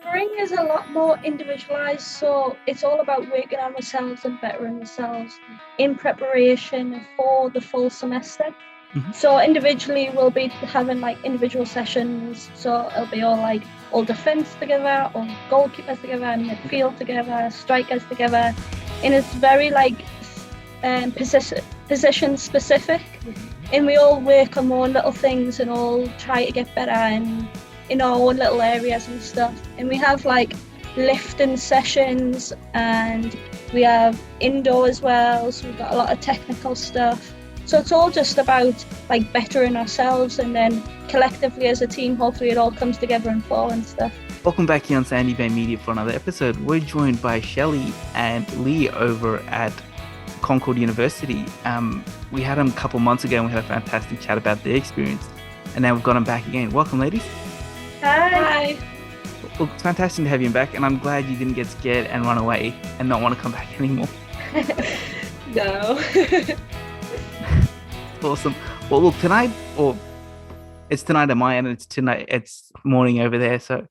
Spring is a lot more individualised, so it's all about working on ourselves and bettering ourselves in preparation for the full semester. Mhm. So individually, we'll be having like individual sessions. So it'll be all defence together, all goalkeepers together, midfield together, strikers together, and it's very position specific. And we all work on our own little things and all try to get better and in our own little areas and stuff. And we have like lifting sessions and we have indoor as well. So we've got a lot of technical stuff. So it's all just about like bettering ourselves, and then collectively as a team, hopefully it all comes together and fall and stuff. Welcome back here on Sandy Bay Media for another episode. We're joined by Shelly and Leigh over at Concord University. We had them a couple months ago and we had a fantastic chat about their experience, and now we've got them back again. Welcome, ladies. Hi. Well, it's fantastic to have you back, and I'm glad you didn't get scared and run away and not want to come back anymore. No. Awesome. Well, look, tonight, or it's tonight at my end, it's morning over there. So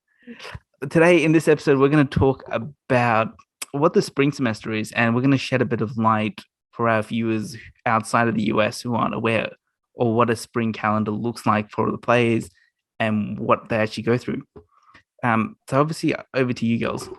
today in this episode, we're going to talk about what the spring semester is, and we're going to shed a bit of light for our viewers outside of the US who aren't aware, or what a spring calendar looks like for the players and what they actually go through. So obviously, over to you girls.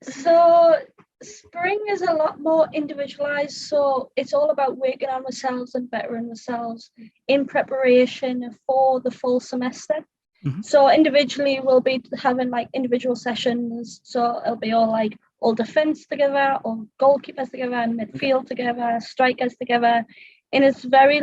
So spring is a lot more individualized, so it's all about working on ourselves and bettering ourselves in preparation for the full semester. Mm-hmm. So individually we'll be having like individual sessions, so it'll be all defense together, all goalkeepers together, and midfield together, strikers together, and it's very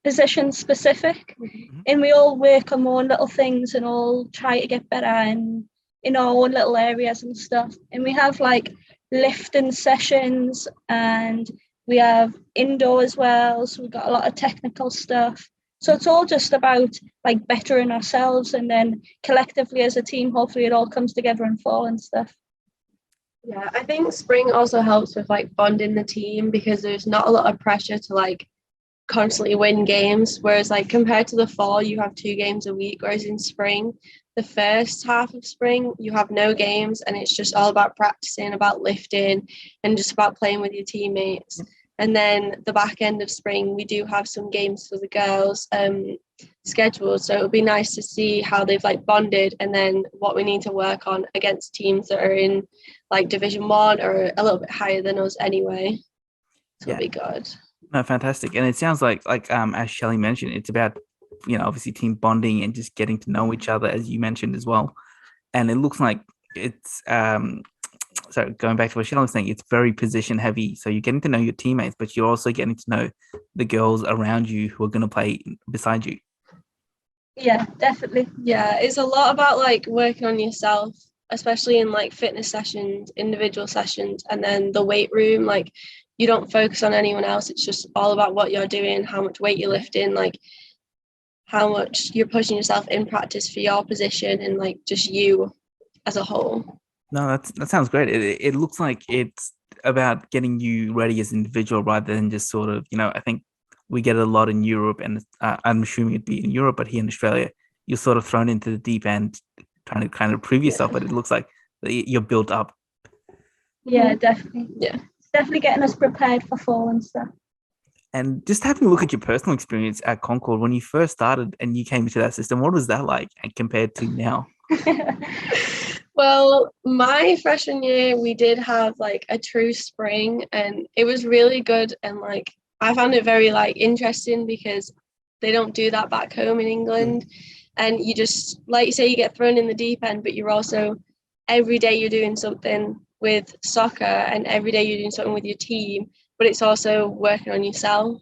position specific. Mm-hmm. And we all work on our own little things and all try to get better and in our own little areas and stuff. And we have like lifting sessions and we have indoor as well, so we've got a lot of technical stuff. So it's all just about like bettering ourselves, and then collectively as a team, hopefully it all comes together and fall and stuff. Yeah, I think spring also helps with like bonding the team, because there's not a lot of pressure to like constantly win games, whereas like compared to the fall you have 2 games a week, whereas in spring, the first half of spring you have no games and it's just all about practicing, about lifting, and just about playing with your teammates. And then the back end of spring we do have some games for the girls scheduled, so it would be nice to see how they've like bonded and then what we need to work on against teams that are in like Division 1 or a little bit higher than us anyway. So it'll be good. No, fantastic. And it sounds like as Shelly mentioned, it's about, obviously team bonding and just getting to know each other, as you mentioned as well. And it looks like it's so going back to what Shelly was saying, it's very position heavy. So you're getting to know your teammates, but you're also getting to know the girls around you who are going to play beside you. Yeah, definitely. Yeah, it's a lot about like working on yourself, especially in like fitness sessions, individual sessions, and then the weight room. Like, you don't focus on anyone else. It's just all about what you're doing, how much weight you're lifting, like how much you're pushing yourself in practice for your position, and like just you as a whole. No, that sounds great. It looks like it's about getting you ready as an individual rather than just sort of, I think we get it a lot in Europe, and I'm assuming it'd be in Europe, but here in Australia, you're sort of thrown into the deep end trying to kind of prove yourself, but it looks like you're built up. Yeah, definitely. Yeah. It's definitely getting us prepared for fall and stuff. And just having a look at your personal experience at Concord, when you first started and you came into that system, what was that like compared to now? Well, my freshman year, we did have like a true spring, and it was really good. And like, I found it very like interesting because they don't do that back home in England. And you just, like you say, you get thrown in the deep end, but you're also, every day you're doing something with soccer and every day you're doing something with your team, but it's also working on yourself.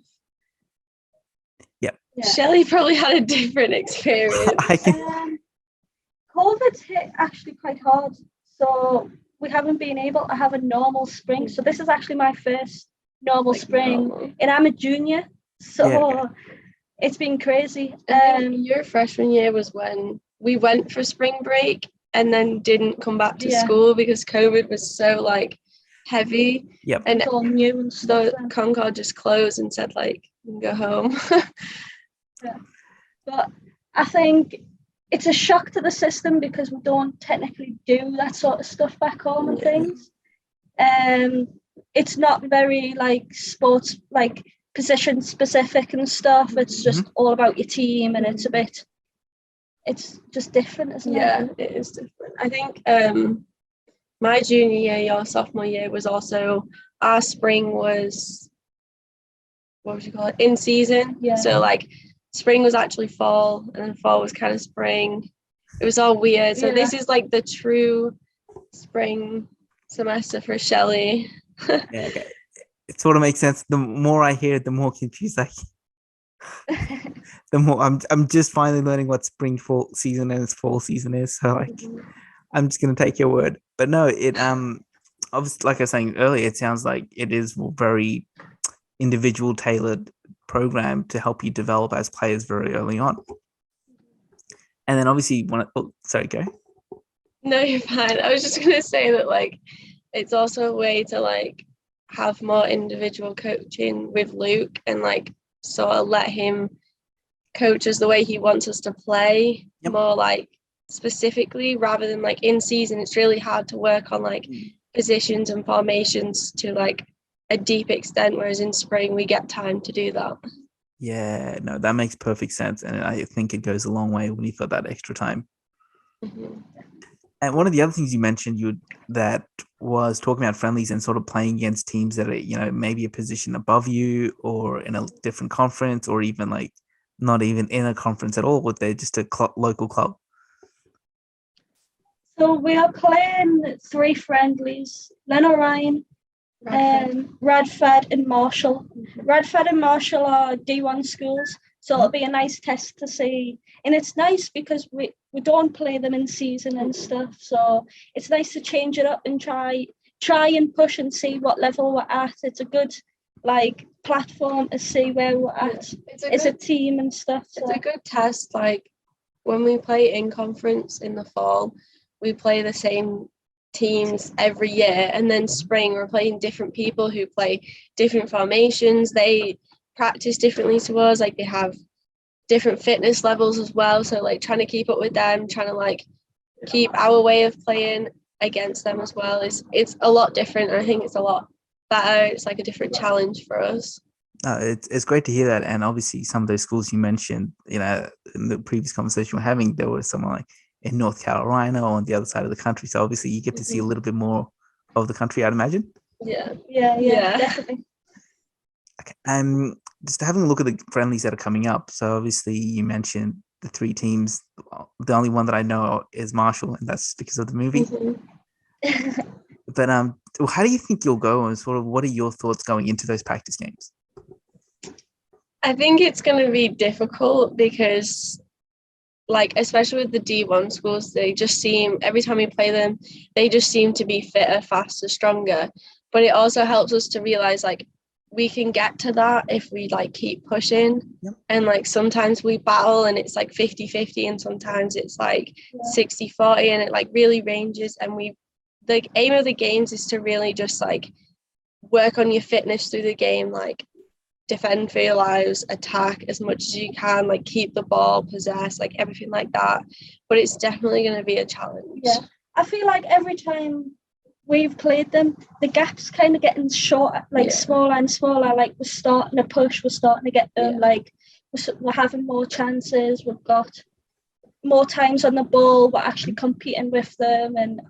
Yeah. Shelly probably had a different experience. COVID's hit actually quite hard, so we haven't been able to have a normal spring. So this is actually my first normal spring, and I'm a junior, so it's been crazy. Your freshman year was when we went for spring break and then didn't come back to school because COVID was so like heavy. Yep. And it's all new and stuff. So Concord just closed and said like, you can go home. Yeah. But I think it's a shock to the system because we don't technically do that sort of stuff back home and things. It's not very like sports like position specific and stuff. It's just all about your team, and it's just different, isn't it? Yeah, it is different. I think my junior year, your sophomore year was also, our spring was, what would you call it, in season. Yeah. So like spring was actually fall, and then fall was kind of spring. It was all weird. So this is like the true spring semester for Shelly. Yeah, okay. It sort of makes sense. The more I hear it, the more confused I the more I'm just finally learning what spring fall season and fall season is. So like I'm just gonna take your word. But no, it obviously, like I was saying earlier, it sounds like it is very individual tailored program to help you develop as players very early on. And then obviously sorry, go. No, you're fine. I was just gonna say that like it's also a way to like have more individual coaching with Luke and like sort of let him coach us the way he wants us to play more like specifically, rather than like in season it's really hard to work on like positions and formations to like a deep extent, whereas in spring we get time to do that. Yeah, no, that makes perfect sense, and I think it goes a long way when you've got that extra time. And one of the other things you mentioned that was talking about friendlies and sort of playing against teams that are, maybe a position above you or in a different conference, or even like not even in a conference at all, but they're just a local club. So we are playing 3 friendlies: Lenorian, Radford and Marshall. Radford and Marshall are D1 schools, so it'll be a nice test to see. And it's nice because we don't play them in season and stuff, so it's nice to change it up and try and push and see what level we're at. It's a good like platform to see where we're at as a team and stuff. So. It's a good test. Like when we play in conference in the fall, we play the same teams every year, and then spring we're playing different people who play different formations. They practice differently to us, like they have different fitness levels as well, so like trying to keep up with them, trying to like keep our way of playing against them as well it's a lot different, and I think it's a lot better. It's like a different challenge for us. It's great to hear that. And obviously some of those schools you mentioned, in the previous conversation we're having, there was someone like in North Carolina or on the other side of the country. So obviously you get to see a little bit more of the country, I'd imagine. Yeah, definitely. Okay. Just having a look at the friendlies that are coming up. So obviously you mentioned the 3 teams. The only one that I know is Marshall, and that's because of the movie. But how do you think you'll go, and sort of what are your thoughts going into those practice games? I think it's going to be difficult because like especially with the D1 schools, they just seem, every time we play them, they just seem to be fitter, faster, stronger. But it also helps us to realize like we can get to that if we like keep pushing. And like sometimes we battle and it's like 50-50, and sometimes it's like 60-40, and it like really ranges. And the aim of the games is to really just like work on your fitness through the game, like defend for your lives, attack as much as you can, like keep the ball, possess, like everything like that. But it's definitely going to be a challenge. Yeah, I feel like every time we've played them, the gap's kind of getting shorter, like smaller and smaller. Like we're starting to push, we're starting to get them, like we're having more chances, we've got more times on the ball, we're actually competing with them and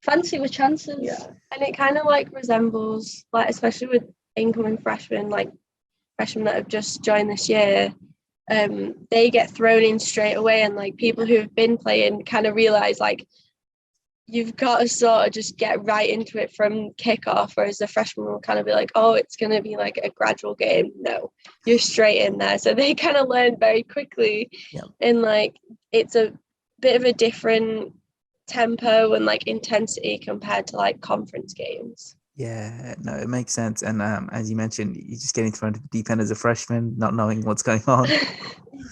fancy with chances. Yeah, and it kind of like resembles, like especially with incoming freshmen, like freshmen that have just joined this year, they get thrown in straight away, and like people who have been playing kind of realize like you've got to sort of just get right into it from kickoff, whereas the freshmen will kind of be like, oh, it's going to be like a gradual game. No, you're straight in there. So they kind of learn very quickly. And like it's a bit of a different tempo and like intensity compared to like conference games. Yeah, no, it makes sense. And as you mentioned, you're just getting thrown to the deep end as a freshman, not knowing what's going on.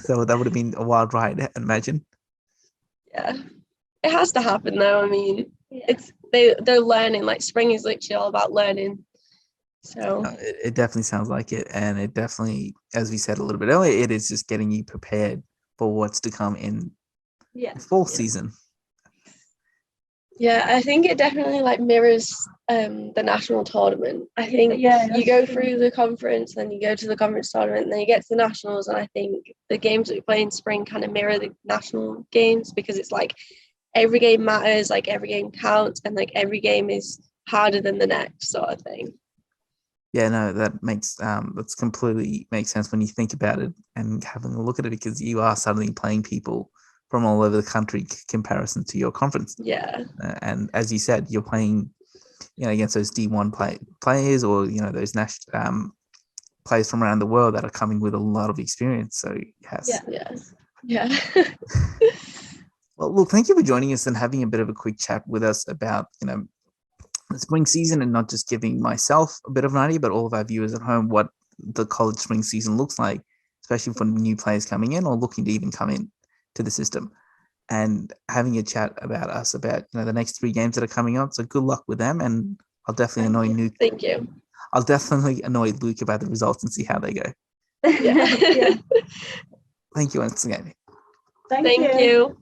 So that would have been a wild ride, I imagine. Yeah, it has to happen though. I mean, it's they're learning. Like spring is literally all about learning. So it definitely sounds like it, and it definitely, as we said a little bit earlier, it is just getting you prepared for what's to come in fall season? Yeah, I think it definitely like mirrors the national tournament. I think you go through the conference, then you go to the conference tournament, and then you get to the nationals, and I think the games that we play in spring kind of mirror the national games, because it's like every game matters, like every game counts, and like every game is harder than the next sort of thing. Yeah, no, that makes that's completely makes sense when you think about it and having a look at it, because you are suddenly playing people from all over the country comparison to your conference. Yeah. And as you said, you're playing, against those D1 players, or those national players from around the world that are coming with a lot of experience. So yes. Yeah. Well, look, thank you for joining us and having a bit of a quick chat with us about the spring season, and not just giving myself a bit of an idea, but all of our viewers at home what the college spring season looks like, especially for new players coming in or looking to even come in to the system, and having a chat about the next 3 games that are coming up. So good luck with them, and I'll definitely annoy Luke. Thank you. I'll definitely annoy Luke about the results and see how they go. Yeah. Thank you once again. Thank you.